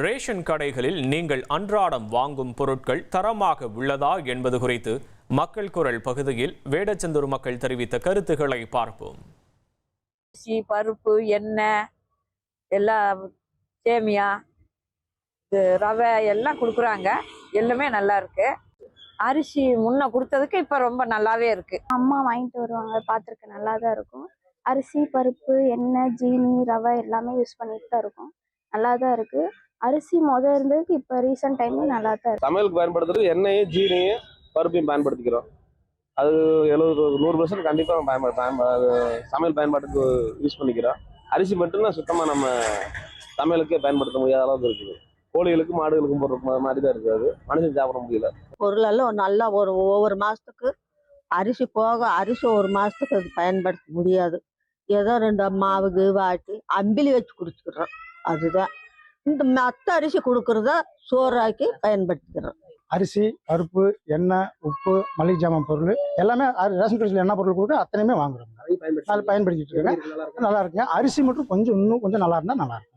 Ration கடைகளில் நீங்கள் அன்றாடம் வாங்கும் பொருட்கள் தரமாக உள்ளதா என்பது குறித்து மக்கள் குரல் பகுதியில் வேடச்சந்தூர் மக்கள் தெரிவித்த கருத்துக்களை பார்ப்போம். பருப்பு, எண்ணெய், எல்லாம் சேமியா, ரவை எல்லாம் கொடுக்குறாங்க. எல்லாமே நல்லா இருக்கு. அரிசி முன்ன கொடுத்ததுக்கு இப்ப ரொம்ப நல்லாவே இருக்கு. அம்மா வாங்கிட்டு வருவாங்க, பார்த்துருக்கேன், நல்லா தான் இருக்கும். அரிசி, பருப்பு, எண்ணெய், ஜீனி, ரவை எல்லாமே யூஸ் பண்ணிட்டு தான் இருக்கும். நல்லா தான் இருக்கு. அரிசி இருந்ததுக்கு இப்ப ரீசெண்ட் டைம்ல நல்லா தான் இருக்கு. சமையலுக்கு பயன்படுத்துறது எண்ணெயும், ஜீனியும், பருப்பையும் பயன்படுத்திக்கிறோம். அது 70-100% கண்டிப்பா சமையல் பயன்பாட்டுக்கு யூஸ் பண்ணிக்கிறோம். அரிசி மட்டும்தான் சுத்தமா நம்ம சமையலுக்கே பயன்படுத்த முடியாத அளவுக்கு இருக்குது. கோழிகளுக்கும் மாடுகளுக்கும் போடுற மாதிரி தான் இருக்காது. மனுஷன் சாப்பிட முடியல. பொருளெல்லாம் நல்லா ஒவ்வொரு மாசத்துக்கு அரிசி போக அரிசி ஒரு மாசத்துக்கு அது பயன்படுத்த முடியாது. ஏதோ 2 மாவுக்கு வாட்டி அம்பிலி வச்சு குடிச்சுக்கிறோம். அதுதான் இந்த மற்ற அரிசி கொடுக்கறத சோறாக்கி பயன்படுத்திக்கிறோம். அரிசி, பருப்பு, எண்ணெய், உப்பு, மளிகை ஜாமான் பொருள் எல்லாமே ரேஷன் கடையில் என்ன பொருள் கொடுக்க அத்தனையுமே வாங்குறோம். அதை பயன்படுத்திட்டு இருக்கேன். நல்லா இருக்குங்க. அரிசி மட்டும் இன்னும் கொஞ்சம் நல்லா இருந்தா நல்லா இருக்கும்.